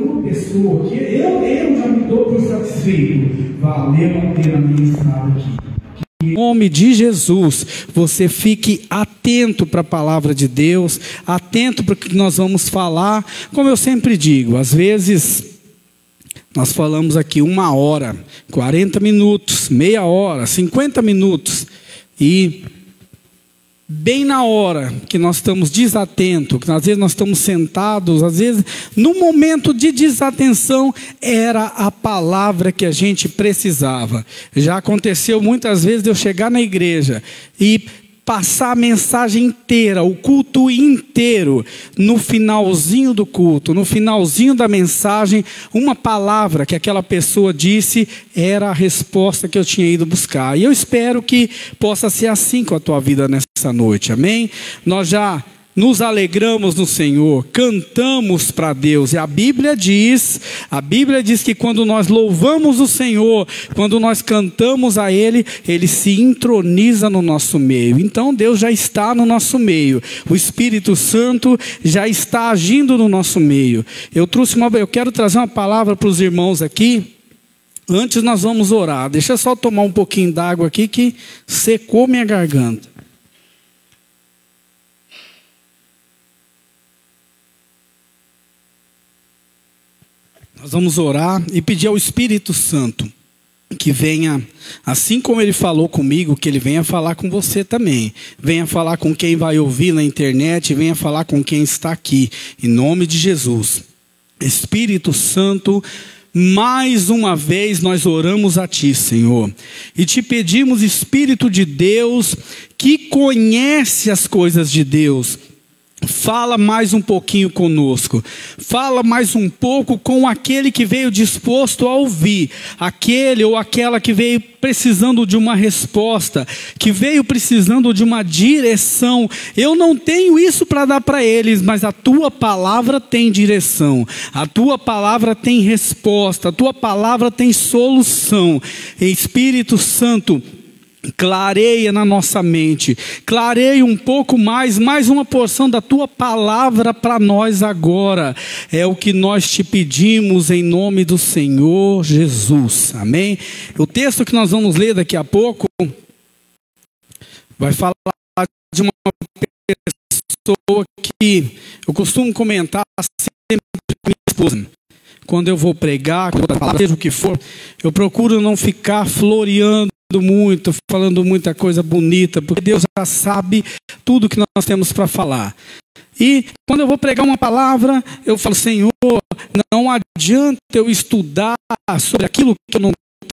uma pessoa que eu já me dou por satisfeito, valeu a pena a minha estada aqui. Em nome de Jesus, você fique atento para a palavra de Deus, atento para o que nós vamos falar. Como eu sempre digo, às vezes nós falamos aqui 1 hora, 40 minutos, meia hora, 50 minutos, e bem na hora que nós estamos desatentos, que às vezes nós estamos sentados, às vezes no momento de desatenção, era a palavra que a gente precisava. Já aconteceu muitas vezes de eu chegar na igreja e passar a mensagem inteira, o culto inteiro, no finalzinho do culto, no finalzinho da mensagem, uma palavra que aquela pessoa disse era a resposta que eu tinha ido buscar. E eu espero que possa ser assim com a tua vida nessa noite, amém? Nós já nos alegramos no Senhor, cantamos para Deus, e a Bíblia diz que quando nós louvamos o Senhor, quando nós cantamos a Ele, Ele se entroniza no nosso meio. Então Deus já está no nosso meio, o Espírito Santo já está agindo no nosso meio. Eu quero trazer uma palavra para os irmãos aqui. Antes nós vamos orar. Deixa eu só tomar um pouquinho d'água aqui que secou minha garganta. Nós vamos orar e pedir ao Espírito Santo que venha, assim como Ele falou comigo, que Ele venha falar com você também. Venha falar com quem vai ouvir na internet, venha falar com quem está aqui. Em nome de Jesus. Espírito Santo, mais uma vez nós oramos a Ti, Senhor. E te pedimos, Espírito de Deus, que conhece as coisas de Deus, fala mais um pouquinho conosco, fala mais um pouco com aquele que veio disposto a ouvir, aquele ou aquela que veio precisando de uma resposta, que veio precisando de uma direção. Eu não tenho isso para dar para eles, mas a Tua palavra tem direção, a Tua palavra tem resposta, a Tua palavra tem solução. Espírito Santo, clareia na nossa mente, clareia um pouco mais uma porção da Tua palavra para nós agora. É o que nós te pedimos em nome do Senhor Jesus, amém? O texto que nós vamos ler daqui a pouco vai falar de uma pessoa que eu costumo comentar sempre com minha esposa. Quando eu vou pregar, quando eu vou falar, seja o que for, eu procuro não ficar floreando muito, falando muita coisa bonita, porque Deus já sabe tudo que nós temos para falar. E quando eu vou pregar uma palavra, eu falo: Senhor, não adianta eu estudar sobre aquilo que eu não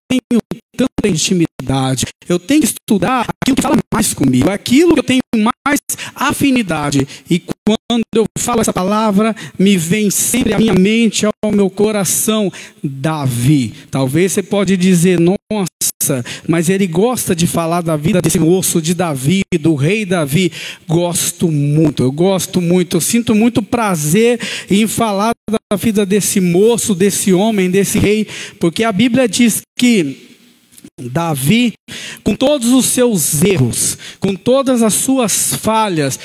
tenho tanta intimidade. Eu tenho que estudar aquilo que fala mais comigo, aquilo que eu tenho mais afinidade. E quando eu falo essa palavra, me vem sempre à minha mente, ao meu coração, Davi. Talvez você pode dizer: nossa, mas ele gosta de falar da vida desse moço, de Davi, do rei Davi. Gosto muito, eu sinto muito prazer em falar da vida desse moço, desse homem, desse rei, porque a Bíblia diz que Davi, com todos os seus erros, com todas as suas falhas,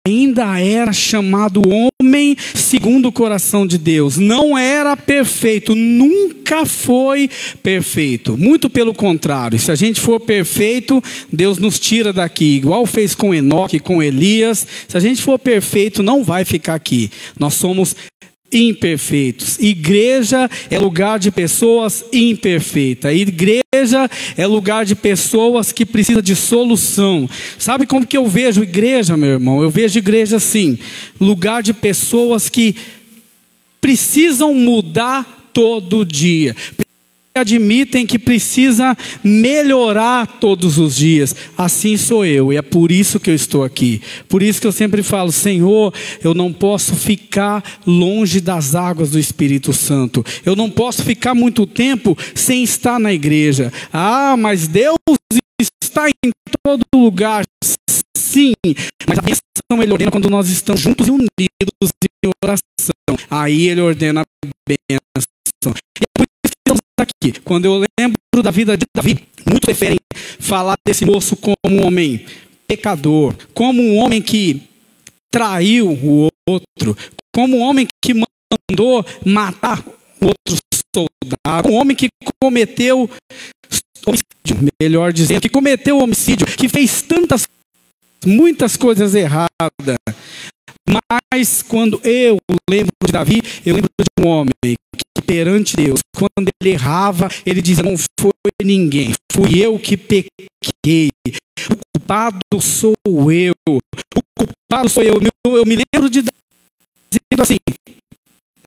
ainda era chamado homem segundo o coração de Deus. Não era perfeito, nunca foi perfeito. Muito pelo contrário, se a gente for perfeito, Deus nos tira daqui, igual fez com Enoque, com Elias. Se a gente for perfeito, não vai ficar aqui. Nós somos imperfeitos. Igreja é lugar de pessoas imperfeitas. Igreja é lugar de pessoas que precisam de solução. Sabe como que eu vejo igreja, meu irmão? Eu vejo igreja assim, lugar de pessoas que precisam mudar todo dia, admitem que precisa melhorar todos os dias. Assim sou eu, e é por isso que eu estou aqui. Por isso que eu sempre falo: Senhor, eu não posso ficar longe das águas do Espírito Santo. Eu não posso ficar muito tempo sem estar na igreja. Ah, mas Deus está em todo lugar. Sim, mas a bênção Ele ordena quando nós estamos juntos e unidos em oração. Aí Ele ordena a bênção. E é por isso que Deus está aqui. Quando eu lembro da vida de Davi, muitos preferem falar desse moço como um homem pecador, como um homem que traiu o outro, como um homem que mandou matar outro soldado, um homem que cometeu homicídio, melhor dizendo, que cometeu homicídio, que fez muitas coisas erradas. Mas quando eu lembro de Davi, eu lembro de um homem que perante Deus, quando ele errava, ele dizia: não foi ninguém, fui eu que pequei, o culpado sou eu, o culpado sou eu. Eu me lembro de Davi dizendo assim,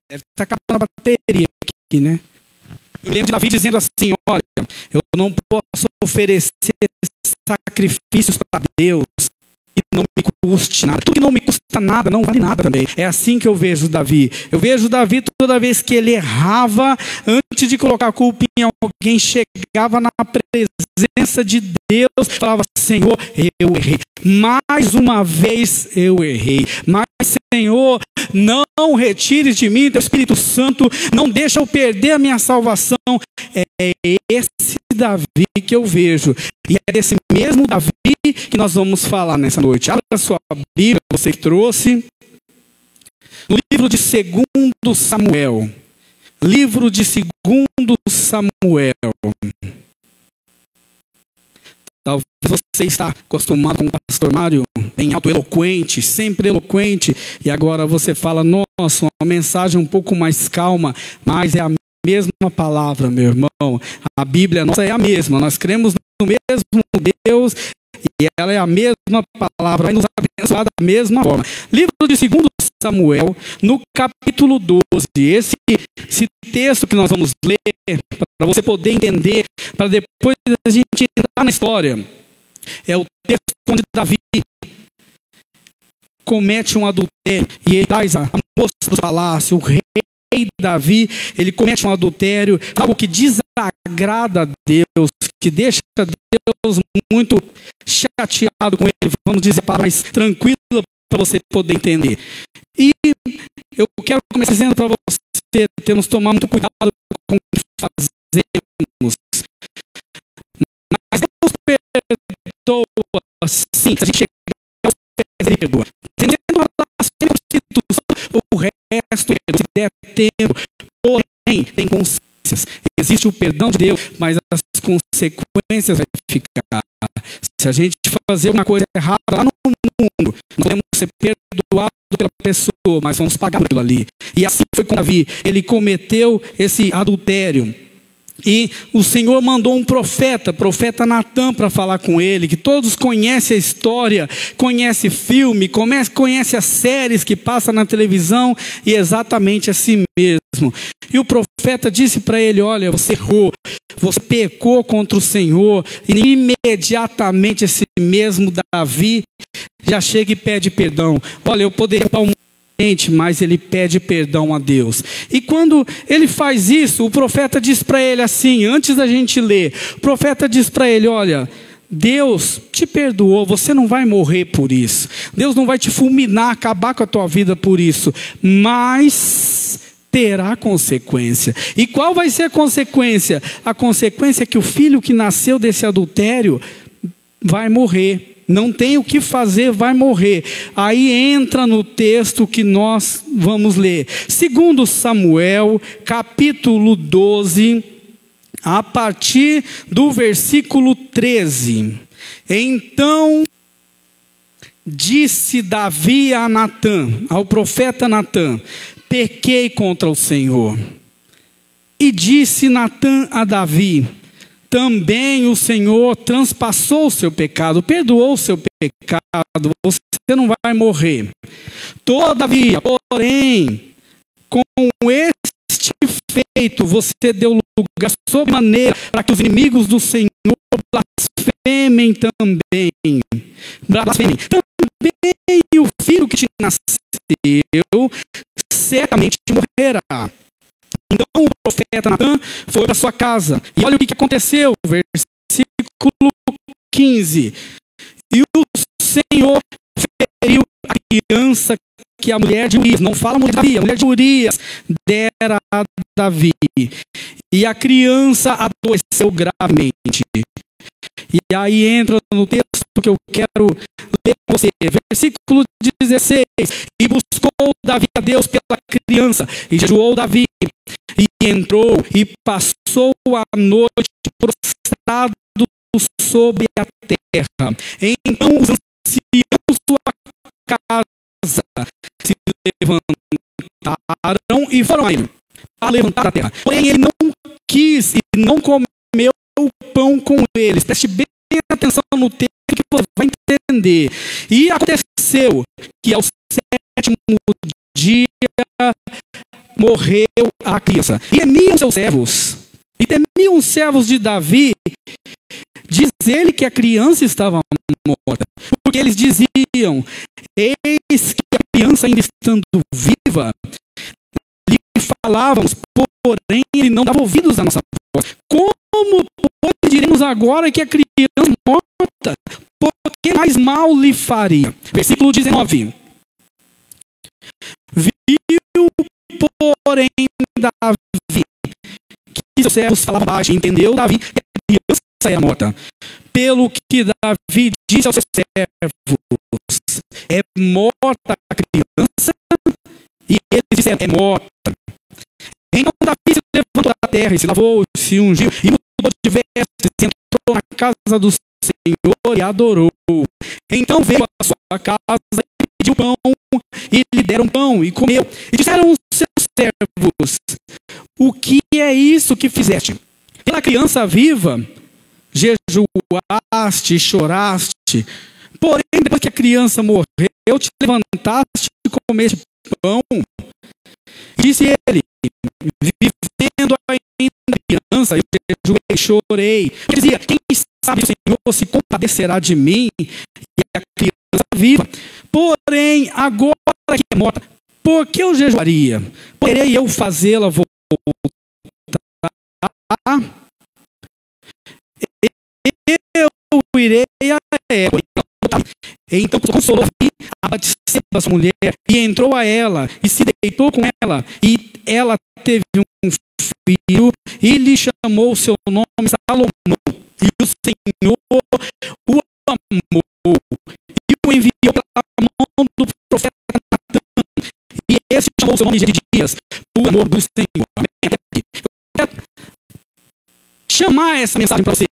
deve estar acabando a bateria aqui, né? Eu lembro de Davi dizendo assim: olha, eu não posso oferecer sacrifícios para Deus que não me custe nada. Tudo que não me custa nada não vale nada também. É assim que eu vejo Davi. Eu vejo Davi toda vez que ele errava, antes de colocar a culpa em alguém, chegava na presença de Deus, falava: Senhor, eu errei. Mais uma vez eu errei. Mas, Senhor, não retire de mim teu Espírito Santo, não deixa eu perder a minha salvação. É esse Davi que eu vejo. E é desse mesmo Davi que nós vamos falar nessa noite. Abra a sua Bíblia, você que trouxe. No livro de 2 Samuel. Livro de 2 Samuel. Talvez você está acostumado com o pastor Mário, bem autoeloquente, sempre eloquente, e agora você fala: nossa, uma mensagem um pouco mais calma, mas é a mesma palavra, meu irmão. A Bíblia nossa é a mesma, nós cremos no mesmo Deus, e ela é a mesma palavra, vai nos abençoar da mesma forma. Livro de 2 Samuel, no capítulo 12, esse texto que nós vamos ler, para você poder entender, para depois a gente entrar na história, é o texto onde Davi comete um adultério, e ele traz a moça do palácio, o rei Davi, ele comete um adultério, algo que desagrada a Deus, que deixa Deus muito chateado com ele, vamos dizer, para mais tranquilo, para você poder entender. E eu quero começar dizendo para você, temos que tomar muito cuidado com o que fazemos. Mas Deus perdoa, sim, se a gente chegar aos pés, Ele perdoa. Entendendo o resto, se der tempo, porém, tem consequências. Existe o perdão de Deus, mas as consequências vai ficar. Se a gente fazer uma coisa errada lá no mundo, nós podemos ser perdoados pela pessoa, mas vamos pagar por aquilo ali. E assim foi com Davi. Ele cometeu esse adultério. E o Senhor mandou um profeta Natã, para falar com ele, que todos conhecem a história, conhecem filme, conhecem as séries que passam na televisão, e é exatamente assim mesmo. E o profeta disse para ele: olha, você errou, você pecou contra o Senhor. E imediatamente esse mesmo Davi já chega e pede perdão. Olha, eu poderia mas ele pede perdão a Deus. E quando ele faz isso, o profeta diz para ele assim, antes da gente ler, o profeta diz para ele: olha, Deus te perdoou, você não vai morrer por isso, Deus não vai te fulminar, acabar com a tua vida por isso, mas terá consequência. E qual vai ser a consequência? A consequência é que o filho que nasceu desse adultério vai morrer. Não tem o que fazer, vai morrer. Aí entra no texto que nós vamos ler. 2 Samuel, capítulo 12, a partir do versículo 13. Então disse Davi a Natã, ao profeta Natã: pequei contra o Senhor. E disse Natã a Davi: também o Senhor transpassou o seu pecado, perdoou o seu pecado, você não vai morrer. Todavia, porém, com este feito, você deu lugar sobremaneira para que os inimigos do Senhor blasfemem também. Também o filho que te nasceu certamente morrerá. Então o profeta Natã foi para sua casa. E olha o que aconteceu. Versículo 15. E o Senhor feriu a criança que a mulher de Urias, não fala mulher de Davi, a mulher de Urias dera a Davi. E a criança adoeceu gravemente. E aí entra no texto que eu quero ler com você. Versículo 16. E buscou Davi a Deus pela criança, e jejuou Davi, e entrou, e passou a noite prostrado sobre a terra. Então os anciãos da casa se levantaram e foram a ele, a levantar a terra. Porém ele não quis e não comeu o pão com eles. Preste bem atenção no texto que você vai entender. E aconteceu que ao sétimo dia morreu a criança. E temiam seus servos. E temiam os servos de Davi. Diz ele que a criança estava morta. Porque eles diziam: eis que a criança ainda estando viva, lhe falávamos, porém ele não dava ouvidos à nossa voz. Como diremos agora que a criança morta, porque mais mal lhe faria? Versículo 19. Viu, porém, Davi que seus servos falavam baixo, entendeu Davi que a criança era morta. Pelo que Davi disse aos seus servos: é morta a criança? E eles disseram: é morta. Então Davi se levantou da terra e se lavou, se ungiu e mudou de vestes, entrou na casa do Senhor e adorou. Então veio à sua casa e pediu pão, e lhe deram pão e comeu. E disseram os seus servos: o que é isso que fizeste? Pela criança viva jejuaste, choraste, porém depois que a criança morreu, te levantaste e comeste pão. Disse ele: vivendo ainda criança, eu jejuei e chorei. Eu dizia: quem sabe o Senhor se compadecerá de mim e a criança viva. Porém, agora que é morta, por que eu jejuaria? Poderei eu fazê-la voltar? Eu irei a ela. Então consolou a Batseba, sua mulher, e entrou a ela, e se deitou com ela, e ela teve um filho, e lhe chamou seu nome Salomão. E o Senhor o amou, e o enviou pela mão do profeta Natã, e esse chamou seu nome de Dias, o amor do Senhor. Eu quero chamar essa mensagem para você.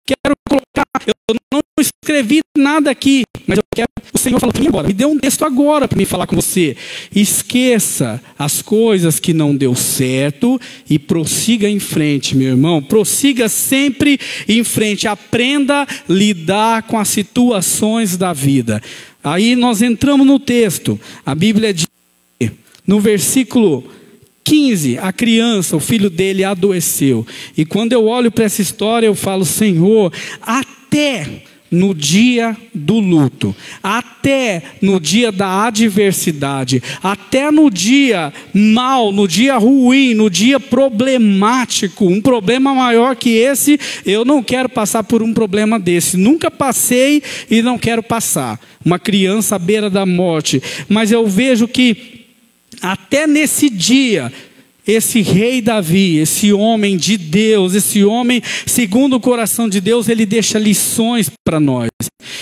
Quero colocar, eu não escrevi nada aqui, mas eu quero, o Senhor falou para mim agora, me dê um texto agora para me falar com você. Esqueça as coisas que não deu certo e prossiga em frente, meu irmão. Prossiga sempre em frente, aprenda a lidar com as situações da vida. Aí nós entramos no texto, a Bíblia diz, no versículo 15, a criança, o filho dele adoeceu. E quando eu olho para essa história, eu falo: Senhor, até no dia do luto, até no dia da adversidade, até no dia mal, no dia ruim, no dia problemático, um problema maior que esse, eu não quero passar por um problema desse. Nunca passei e não quero passar. Uma criança à beira da morte. Mas eu vejo que até nesse dia, esse rei Davi, esse homem de Deus, esse homem segundo o coração de Deus, ele deixa lições para nós.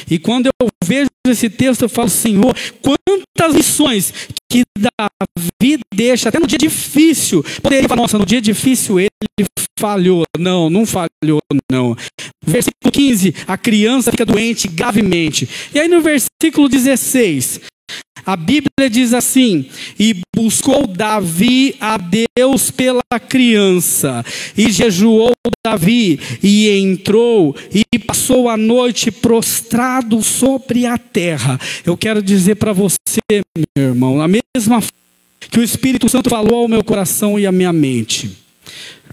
E quando eu vejo esse texto, eu falo: Senhor, quantas lições que Davi deixa, até no dia difícil. Poderia falar: nossa, no dia difícil ele falhou. Não, não falhou, não. Versículo 15, a criança fica doente gravemente. E aí no versículo 16... a Bíblia diz assim: e buscou Davi a Deus pela criança, e jejuou Davi, e entrou, e passou a noite prostrado sobre a terra. Eu quero dizer para você, meu irmão, a mesma que o Espírito Santo falou ao meu coração e à minha mente.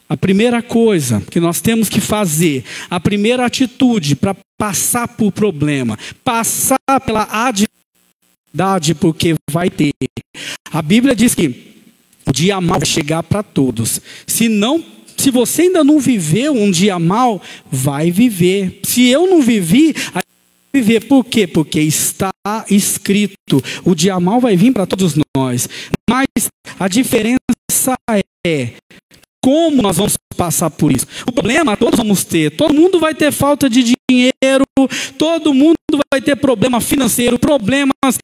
A primeira coisa que nós temos que fazer, a primeira atitude para passar por problema, passar pela adversidade, porque vai ter. A Bíblia diz que o dia mal vai chegar para todos. Se você ainda não viveu um dia mal, vai viver. Se eu não vivi, vai viver. Por quê? Porque está escrito. O dia mal vai vir para todos nós. Mas a diferença é como nós vamos passar por isso. O problema todos vamos ter. Todo mundo vai ter falta de dinheiro, todo mundo vai ter problema financeiro, problemas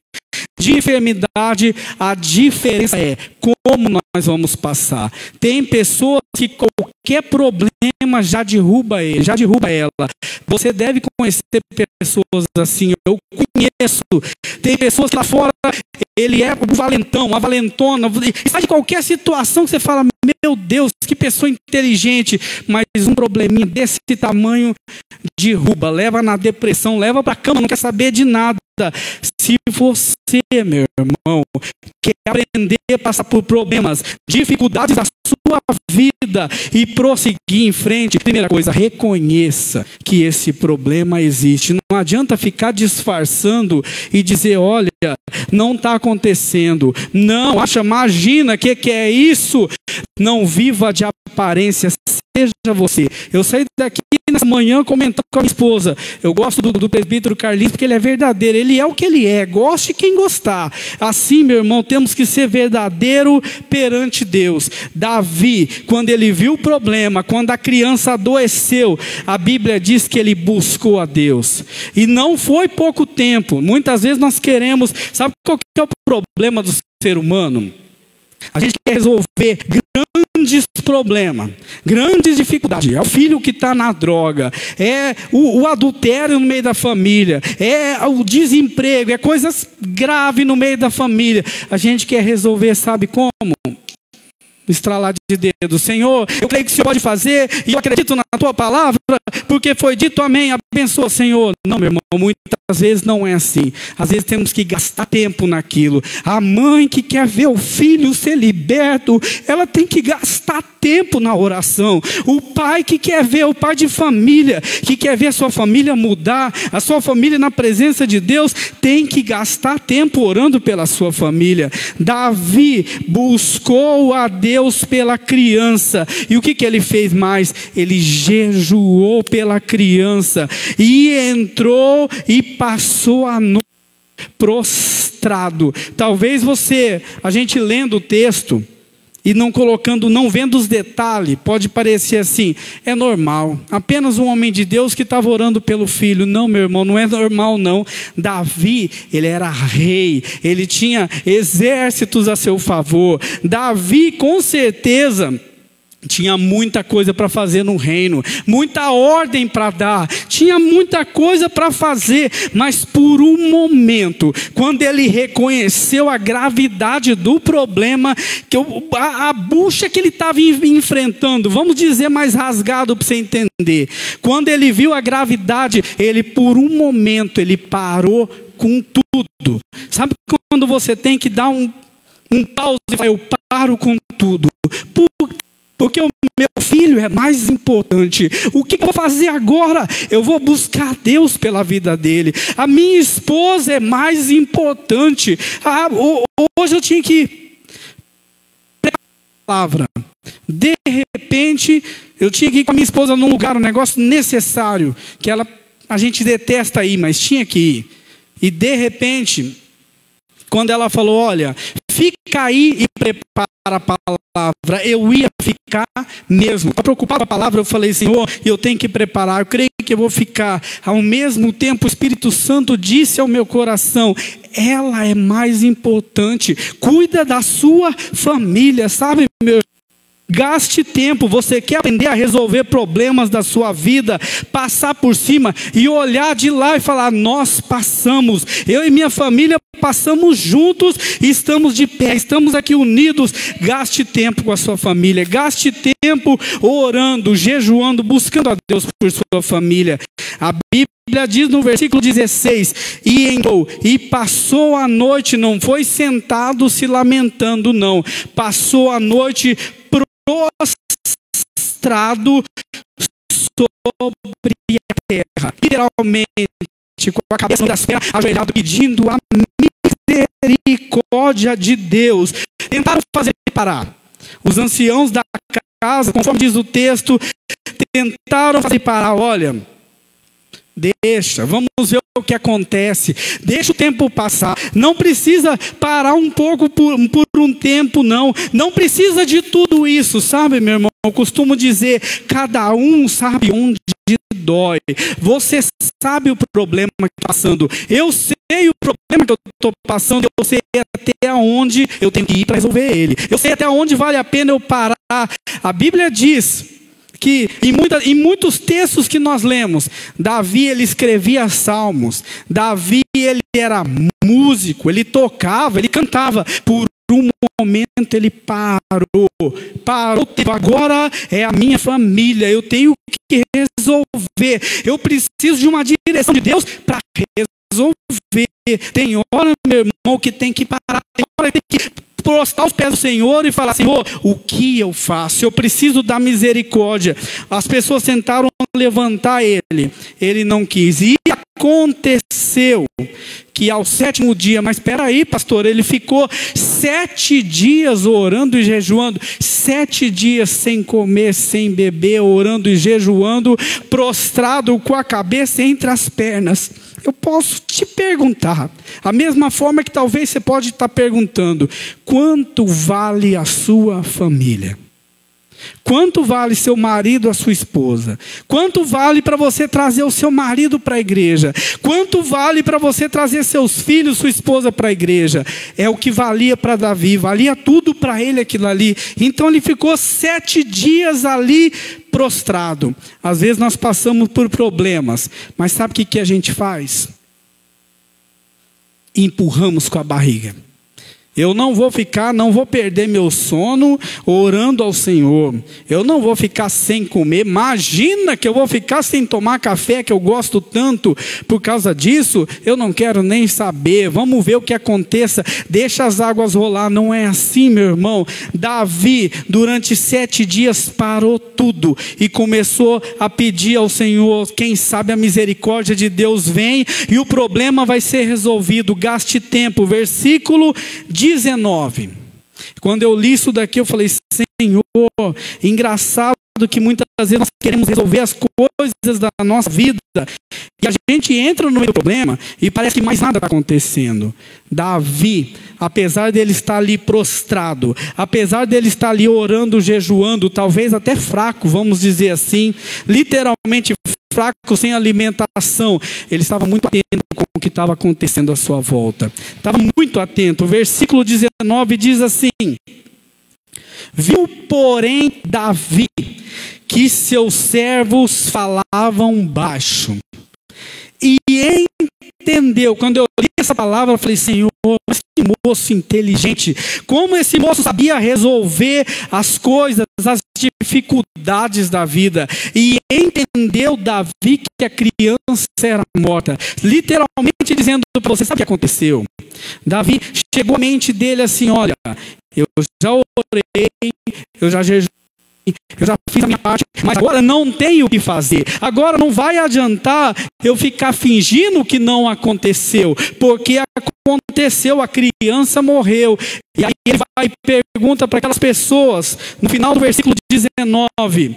de enfermidade. A diferença é como nós vamos passar. Tem pessoas que qualquer problema já derruba ele, já derruba ela. Você deve conhecer pessoas assim. Eu conheço. Tem pessoas que lá fora, ele é o valentão, a valentona. Sai de qualquer situação que você fala, meu Deus, que pessoa inteligente. Mas um probleminha desse tamanho derruba, leva na depressão, leva para a cama, não quer saber de nada. Se você, meu irmão, quer aprender a passar por problemas, dificuldades da sua vida e prosseguir em frente, primeira coisa, reconheça que esse problema existe. Não adianta ficar disfarçando e dizer, olha, não está acontecendo. Não, imagina, que é isso? Não viva de aparência, seja você. Eu saí daqui nessa manhã comentando com a minha esposa. Eu gosto do presbítero Carlinhos porque ele é verdadeiro. Ele é o que ele é. Goste quem gostar. Assim, meu irmão, temos que ser verdadeiro perante Deus. Davi, quando ele viu o problema, quando a criança adoeceu, a Bíblia diz que ele buscou a Deus. E não foi pouco tempo. Muitas vezes nós queremos... Sabe qual que é o problema do ser humano? A gente quer resolver grandes problemas, grandes dificuldades. É o filho que está na droga, é o adultério no meio da família, é o desemprego, é coisas graves no meio da família. A gente quer resolver, sabe como? Estralar de dedo. Senhor, eu creio que o Senhor pode fazer e eu acredito na tua palavra, porque foi dito amém, abençoa, Senhor. Não, meu irmão, muitas vezes não é assim. Às vezes temos que gastar tempo naquilo. A mãe que quer ver o filho ser liberto, ela tem que gastar tempo na oração. O pai que quer ver, o pai de família, que quer ver a sua família mudar, a sua família na presença de Deus, tem que gastar tempo orando pela sua família. Davi buscou a Deus pela criança. E o que ele fez mais? Ele jejuou pela criança. E entrou e passou a noite prostrado. Talvez a gente lendo o texto e não colocando, não vendo os detalhes, pode parecer assim, é normal, apenas um homem de Deus que estava orando pelo filho. Não, meu irmão, não é normal não. Davi, ele era rei, ele tinha exércitos a seu favor. Davi, com certeza, tinha muita coisa para fazer no reino, muita ordem para dar, tinha muita coisa para fazer, mas por um momento, quando ele reconheceu a gravidade do problema, a bucha que ele estava enfrentando, vamos dizer mais rasgado para você entender, quando ele viu a gravidade, ele por um momento, ele parou com tudo. Sabe quando você tem que dar um pause e falar, eu paro com tudo, porque o meu filho é mais importante. O que eu vou fazer agora? Eu vou buscar Deus pela vida dele. A minha esposa é mais importante. Hoje eu tinha que preparar a palavra. De repente, eu tinha que ir com a minha esposa num lugar, um negócio necessário, que a gente detesta ir, mas tinha que ir. E de repente, quando ela falou, olha, fica aí e prepara a palavra, eu ia ficar mesmo. Estava preocupado com a palavra, eu falei, Senhor, eu tenho que preparar, eu creio que eu vou ficar. Ao mesmo tempo, o Espírito Santo disse ao meu coração, ela é mais importante, cuida da sua família, sabe, meu irmão? Gaste tempo. Você quer aprender a resolver problemas da sua vida, passar por cima e olhar de lá e falar, nós passamos, eu e minha família passamos juntos e estamos de pé, estamos aqui unidos. Gaste tempo com a sua família, gaste tempo orando, jejuando, buscando a Deus por sua família. A Bíblia diz no versículo 16, e entrou e passou a noite, não foi sentado se lamentando não, passou a noite prostrado sobre a terra, literalmente com a cabeça das pernas, ajoelhado, pedindo a misericórdia de Deus. Tentaram fazer parar. Os anciãos da casa, conforme diz o texto, tentaram fazer parar. Olha, Deixa, vamos ver o que acontece. Deixa o tempo passar. Não precisa parar um pouco por um tempo, não. Não precisa de tudo isso, sabe, meu irmão? Eu costumo dizer, cada um sabe onde dói. Você sabe o problema que está passando. Eu sei o problema que eu estou passando. Eu sei até onde eu tenho que ir para resolver ele. Eu sei até onde vale a pena eu parar. A Bíblia diz que em muitos textos que nós lemos, Davi ele escrevia salmos, Davi ele era músico, ele tocava, ele cantava. Por um momento ele parou o tempo. Agora é a minha família, eu tenho que resolver, eu preciso de uma direção de Deus para resolver. Tem hora, meu irmão, que tem que parar, tem hora que tem que prostrar os pés do Senhor e falar: Senhor, o que eu faço? Eu preciso da misericórdia. As pessoas tentaram levantar ele não quis. E aconteceu que ao 7º dia, mas espera aí, pastor, ele ficou 7 dias orando e jejuando, 7 dias sem comer, sem beber, orando e jejuando, prostrado com a cabeça entre as pernas. Eu posso te perguntar, a mesma forma que talvez você pode estar perguntando: quanto vale a sua família? Quanto vale seu marido, a sua esposa? Quanto vale para você trazer o seu marido para a igreja? Quanto vale para você trazer seus filhos, sua esposa para a igreja? É o que valia para Davi, valia tudo para ele aquilo ali. Então ele ficou 7 dias ali prostrado. Às vezes nós passamos por problemas, mas sabe o que a gente faz? Empurramos com a barriga. Eu não vou perder meu sono orando ao Senhor. Eu não vou ficar sem comer. Imagina que eu vou ficar sem tomar café, que eu gosto tanto. Por causa disso, eu não quero nem saber. Vamos ver o que aconteça. Deixa as águas rolar. Não é assim, meu irmão. Davi, durante 7 dias, parou tudo e começou a pedir ao Senhor. Quem sabe a misericórdia de Deus vem e o problema vai ser resolvido. Gaste tempo. Versículo 19. Quando eu li isso daqui, eu falei: Senhor, engraçado que muitas vezes nós queremos resolver as coisas da nossa vida e a gente entra no meio do problema e parece que mais nada está acontecendo. Davi, apesar dele estar ali prostrado, apesar dele estar ali orando, jejuando, talvez até fraco, vamos dizer assim, literalmente fraco, sem alimentação, ele estava muito atento com o que estava acontecendo à sua volta. Estava muito atento. O versículo 19 diz assim: viu, porém, Davi que seus servos falavam baixo, e entendeu. Quando eu li essa palavra, eu falei: Senhor, mas que moço inteligente, como esse moço sabia resolver as coisas, as dificuldades da vida, e entendeu Davi que a criança era morta, literalmente dizendo para você: sabe o que aconteceu? Davi, chegou à mente dele assim: olha, eu já orei, eu já jejuei, eu já fiz a minha parte, mas agora não tenho o que fazer. Agora não vai adiantar eu ficar fingindo que não aconteceu, porque aconteceu, a criança morreu. E aí ele vai e pergunta para aquelas pessoas, no final do versículo 19: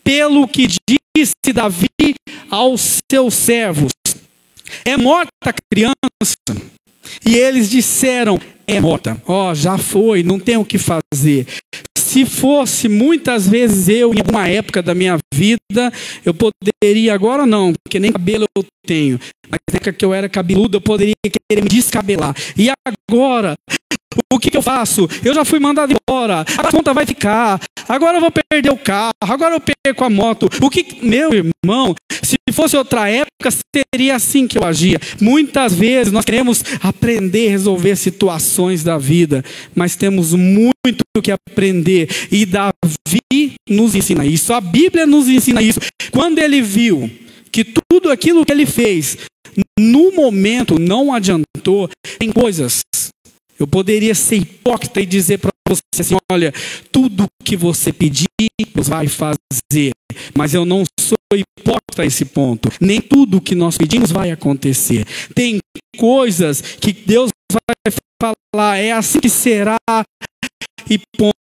pelo que disse Davi aos seus servos, é morta a criança? E eles disseram: é morta. Já foi, não tem o que fazer. Se fosse muitas vezes eu, em alguma época da minha vida, eu poderia, agora não, porque nem cabelo eu tenho, mas na época que eu era cabeludo, eu poderia querer me descabelar. E agora, o que eu faço? Eu já fui mandado embora, a conta vai ficar, agora eu vou perder o carro, agora eu perco a moto. Meu irmão, se fosse outra época, seria assim que eu agia. Muitas vezes nós queremos aprender a resolver situações da vida, mas temos muito que aprender, e Davi nos ensina isso, a Bíblia nos ensina isso. Quando ele viu que tudo aquilo que ele fez no momento não adiantou, tem coisas, eu poderia ser hipócrita e dizer para você assim: olha, tudo que você pedir, Deus vai fazer, mas eu não sou hipócrita a esse ponto. Nem tudo que nós pedimos vai acontecer. Tem coisas que Deus vai falar: é assim que será, e ponto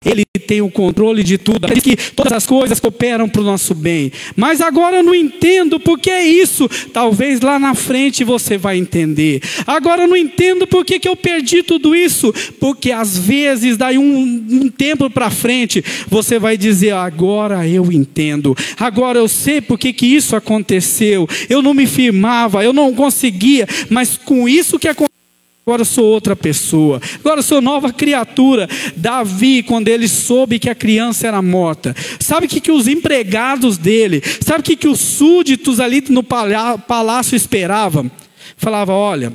Ele tem o controle de tudo. Ele diz que todas as coisas cooperam para o nosso bem. Mas agora eu não entendo porque é isso. Talvez lá na frente você vai entender. Agora eu não entendo porque que eu perdi tudo isso. Porque às vezes, daí um tempo para frente, você vai dizer, agora eu entendo. Agora eu sei porque que isso aconteceu. Eu não me firmava, eu não conseguia. Mas com isso que aconteceu, agora eu sou outra pessoa, agora eu sou nova criatura. Davi, quando ele soube que a criança era morta, sabe o que os empregados dele, sabe o que os súditos ali no palácio esperavam? Falava, olha,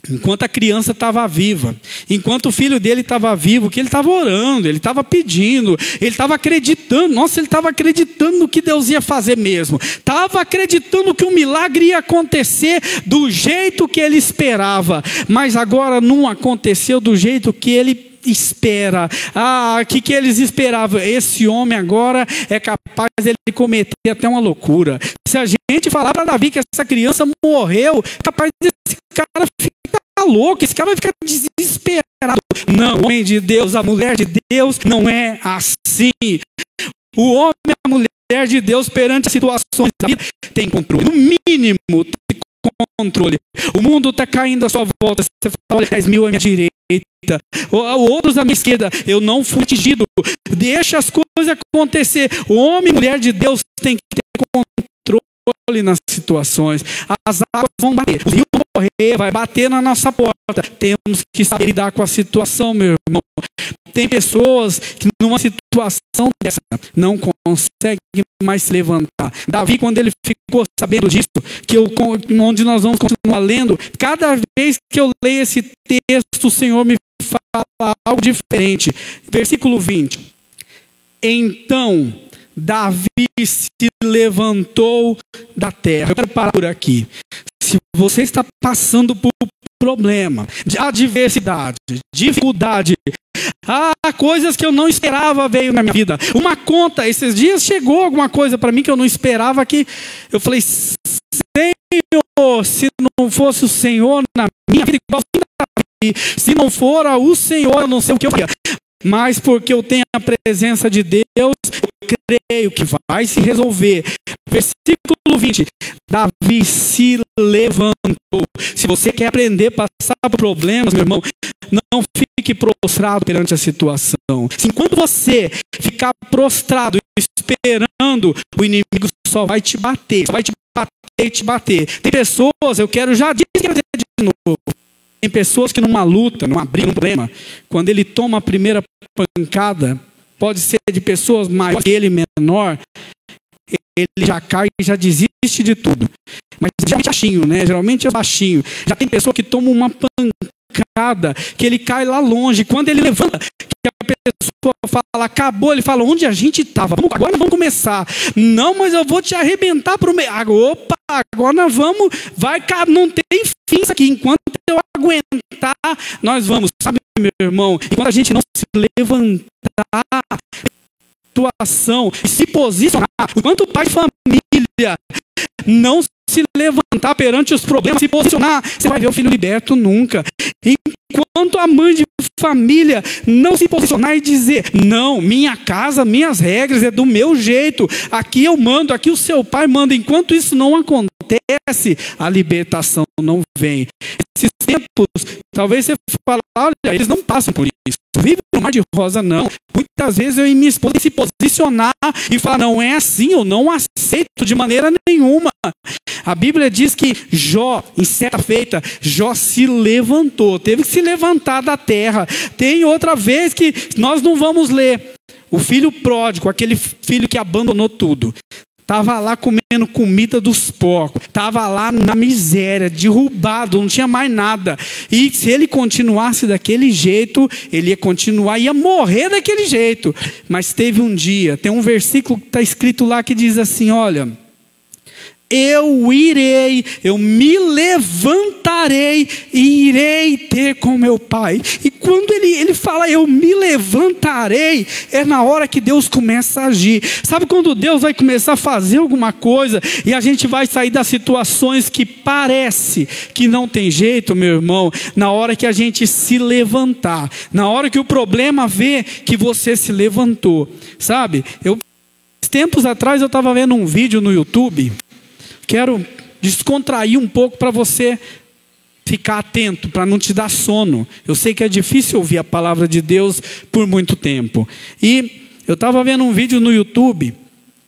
enquanto a criança estava viva, enquanto o filho dele estava vivo, que ele estava orando, ele estava pedindo, ele estava acreditando, nossa, ele estava acreditando no que Deus ia fazer mesmo, estava acreditando que um milagre ia acontecer do jeito que ele esperava, mas agora não aconteceu do jeito que ele espera. Que eles esperavam? Esse homem agora é capaz de ele cometer até uma loucura. Se a gente falar para Davi que essa criança morreu, é capaz desse cara ficar louco, esse cara vai ficar desesperado. Não, o homem de Deus, a mulher de Deus não é assim. O homem e a mulher de Deus perante as situações da vida tem controle, no mínimo tem controle. O mundo está caindo à sua volta, você fala, olha, 10 mil à minha direita, outros à minha esquerda, eu não fui atingido. Deixa as coisas acontecer. O homem e mulher de Deus tem que ter controle nas situações. As águas vão bater, o rio vai correr, vai bater na nossa porta. Temos que saber lidar com a situação, meu irmão. Tem pessoas que numa situação dessa não conseguem mais se levantar. Davi, quando ele ficou sabendo disso, onde nós vamos continuar lendo, cada vez que eu leio esse texto, o Senhor me fala algo diferente. Versículo 20. Então Davi se levantou da terra. Eu quero parar por aqui. Se você está passando por problema, de adversidade, dificuldade, coisas que eu não esperava veio na minha vida. Uma conta, esses dias chegou alguma coisa para mim que eu não esperava, que eu falei, Senhor, se não fosse o Senhor na minha vida, igual se não for o Senhor, eu não sei o que eu faria. Mas porque eu tenho a presença de Deus, eu creio que vai se resolver. Versículo 20. Davi se levantou. Se você quer aprender a passar por problemas, meu irmão, não fique prostrado perante a situação. Enquanto você ficar prostrado, esperando, o inimigo só vai te bater, só vai te bater e te bater. Tem pessoas, eu quero já dizer de novo, tem pessoas que numa luta, numa briga, num problema, quando ele toma a primeira pancada, pode ser de pessoas maiores que ele, menor, ele já cai e já desiste de tudo. Mas geralmente é baixinho, né? Geralmente é baixinho. Já tem pessoa que toma uma pancada, que ele cai lá longe. Quando ele levanta, que a pessoa fala, acabou, ele fala, onde a gente estava? Agora nós vamos começar. Não, mas eu vou te arrebentar para o meio. Opa, agora nós vamos, não tem fim isso aqui. Enquanto eu aguentar, nós vamos. Sabe, meu irmão, enquanto a gente não se levantar, situação e se posicionar, enquanto o pai de família não se levantar perante os problemas, se posicionar, você vai ver o filho liberto nunca. Enquanto a mãe de família não se posicionar e dizer, não, minha casa, minhas regras, é do meu jeito, aqui eu mando, aqui o seu pai manda, enquanto isso não acontece, a libertação não vem. Esses tempos, talvez você fale, olha, eles não passam por isso, vivem no mar de rosa, não. Muitas vezes eu e minha esposa se posicionar e falar, não é assim, eu não aceito de maneira nenhuma. A Bíblia diz que Jó, em certa feita, Jó se levantou, teve que se levantar da terra. Tem outra vez que nós não vamos ler. O filho pródigo, aquele filho que abandonou tudo, estava lá comendo comida dos porcos, estava lá na miséria, derrubado, não tinha mais nada. E se ele continuasse daquele jeito, ele ia continuar, ia morrer daquele jeito. Mas teve um dia, tem um versículo que está escrito lá que diz assim, olha, eu irei, eu me levantarei e irei ter com meu pai. E quando ele fala eu me levantarei, é na hora que Deus começa a agir. Sabe quando Deus vai começar a fazer alguma coisa e a gente vai sair das situações que parece que não tem jeito, meu irmão? Na hora que a gente se levantar, na hora que o problema vê que você se levantou. Sabe, tempos atrás eu estava vendo um vídeo no YouTube. Quero descontrair um pouco para você ficar atento, para não te dar sono. Eu sei que é difícil ouvir a palavra de Deus por muito tempo. E eu estava vendo um vídeo no YouTube.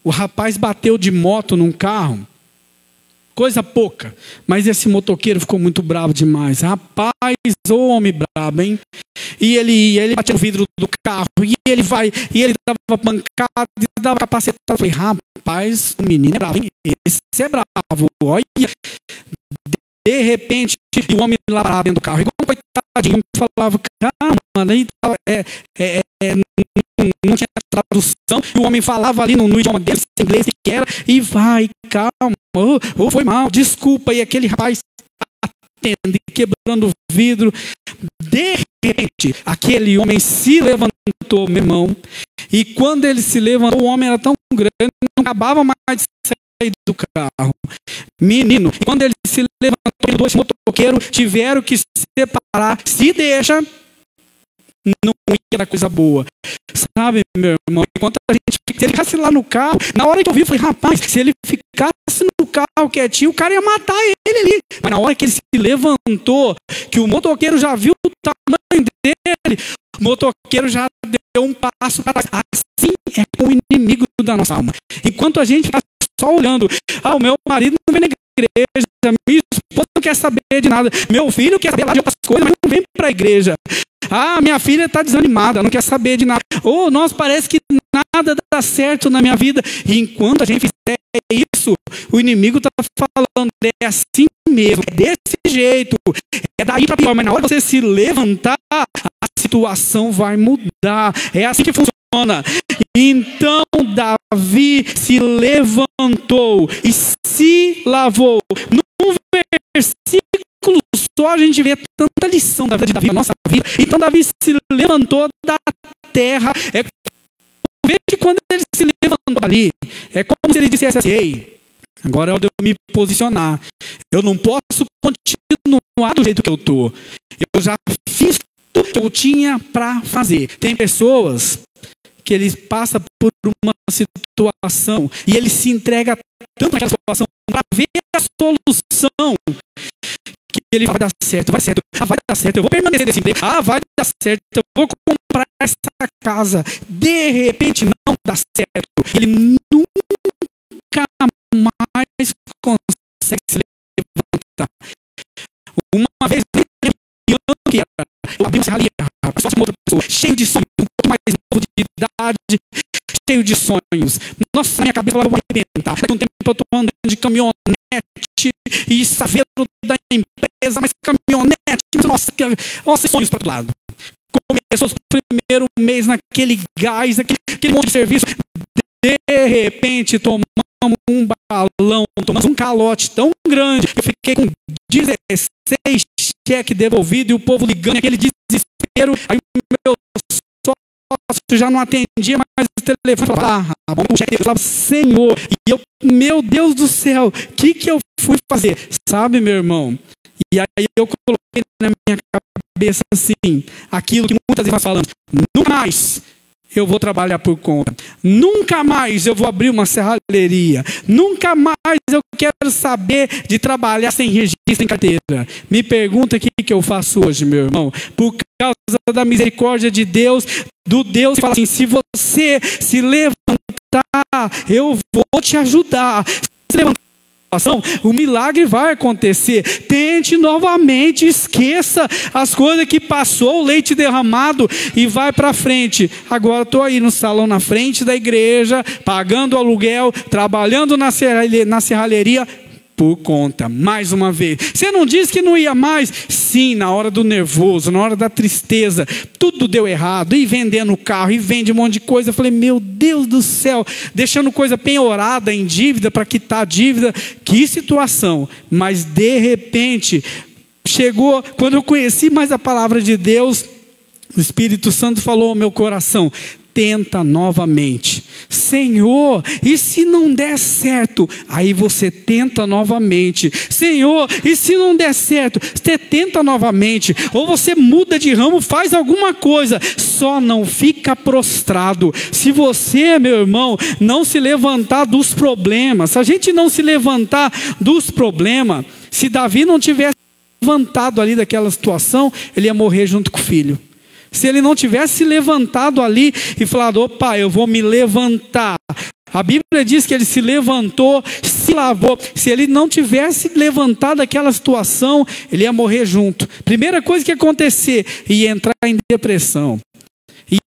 O rapaz bateu de moto num carro. Coisa pouca. Mas esse motoqueiro ficou muito bravo demais. Rapaz, ô homem brabo, hein? E ele batia no vidro do carro. E ele dava pancada, e dava capacetada. Eu falei, rapaz, o menino é bravo, hein? Esse é bravo. Olha. De repente, o homem lá dentro do carro. Igual um coitadinho, falava, calma, aí não tinha tradução. E o homem falava ali no idioma dele, em inglês que era. E vai, calma. Foi mal, desculpa. E aquele rapaz atende, quebrando o vidro. De repente, aquele homem se levantou, meu irmão. E quando ele se levantou, o homem era tão grande, não acabava mais de sair do carro. Menino, e quando ele se levantou, dois motoqueiros tiveram que se separar. Se deixa, não ia dar coisa boa. Sabe, meu irmão, enquanto a gente, se ele ficasse lá no carro, na hora que eu vi, eu falei, rapaz, se ele ficasse no carro quietinho, o cara ia matar ele ali. Mas na hora que ele se levantou, que o motoqueiro já viu o tamanho dele, o motoqueiro já deu um passo para trás. Assim é o inimigo da nossa alma. Enquanto a gente está só olhando, o meu marido não vem na igreja, minha esposa não quer saber de nada, meu filho quer saber lá de outras coisas, mas não vem para a igreja. Minha filha está desanimada, não quer saber de nada. Nossa, parece que nada dá certo na minha vida. E enquanto a gente fizer isso, o inimigo está falando, é assim mesmo, é desse jeito, é daí para pior. Mas na hora que você se levantar, a situação vai mudar. É assim que funciona. Então Davi se levantou e se lavou. No versículo só a gente vê tanta lição da vida de Davi na nossa vida. Então Davi se levantou da terra. Veja que quando ele se levantou ali, é como se ele dissesse assim, ei, agora é hora de eu me posicionar. Eu não posso continuar do jeito que eu estou. Eu já fiz tudo que eu tinha para fazer. Tem pessoas que eles passam por uma situação e ele se entrega tanto naquela situação para ver a solução que ele vai dar certo, vai dar certo, eu vou permanecer nesse emprego, vai dar certo, eu vou comprar essa casa. De repente não dá certo, ele nunca mais consegue se levantar. Uma vez eu abri uma serraria, outra pessoa, cheio de sonhos, um pouco mais novo de idade, cheio de sonhos. Nossa, minha cabeça vai arrebentar. Daqui a um tempo eu estou andando de caminhonete e saveiro da empresa, mas caminhonete, nossa, sonhos para todo lado. Começou o primeiro mês naquele gás, aquele monte de serviço. De repente, tomamos um balão, tomamos um calote tão grande que eu fiquei com 16 cheques devolvidos e o povo ligando, aquele desespero. Aí meu sócio já não atendia mais o telefone. Falava, o cheque falava, Senhor, e eu, meu Deus do céu, o que eu fui fazer? Sabe, meu irmão? E aí eu coloquei na minha cabeça assim, aquilo que muitas vezes nós falamos, nunca mais eu vou trabalhar por conta. Nunca mais eu vou abrir uma serralheria. Nunca mais eu quero saber de trabalhar sem registro em carteira. Me pergunta o que eu faço hoje, meu irmão. Por causa da misericórdia de Deus, do Deus que fala assim, se você se levantar, eu vou te ajudar. Se levantar, o milagre vai acontecer. Tente novamente, esqueça as coisas que passou, o leite derramado e vai para frente. Agora estou aí no salão na frente da igreja, pagando aluguel, trabalhando na serralheria. por conta. Mais uma vez, você não disse que não ia mais? Sim, na hora do nervoso, na hora da tristeza, tudo deu errado, e vendendo o carro, e vende um monte de coisa. Eu falei, meu Deus do céu, deixando coisa penhorada em dívida para quitar a dívida, que situação. Mas de repente, chegou, quando eu conheci mais a palavra de Deus, o Espírito Santo falou ao meu coração, tenta novamente. Senhor, e se não der certo? Aí você tenta novamente. Senhor, e se não der certo? Você tenta novamente. Ou você muda de ramo, faz alguma coisa. Só não fica prostrado. Se você, meu irmão, não se levantar dos problemas, se a gente não se levantar dos problemas, se Davi não tivesse levantado ali daquela situação, ele ia morrer junto com o filho. Se ele não tivesse se levantado ali e falado, opa, eu vou me levantar. A Bíblia diz que ele se levantou, se lavou. Se ele não tivesse levantado daquela situação, ele ia morrer junto. Primeira coisa que ia acontecer, ia entrar em depressão.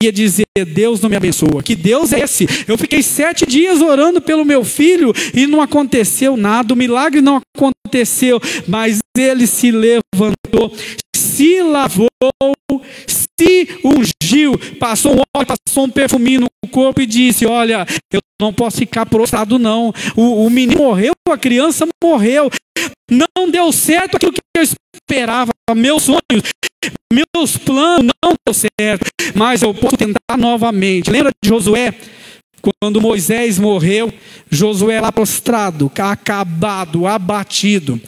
Ia dizer, Deus não me abençoa. Que Deus é esse? Eu fiquei 7 dias orando pelo meu filho e não aconteceu nada. O milagre não aconteceu. Mas ele se levantou, se lavou, se ungiu, passou um óleo, passou um perfuminho no corpo e disse, olha, eu não posso ficar prostrado não. O menino morreu, a criança morreu. Não deu certo aquilo que eu esperava. Meus sonhos, meus planos não deu certo. Mas eu posso tentar novamente. Lembra de Josué? Quando Moisés morreu, Josué lá prostrado, acabado, abatido.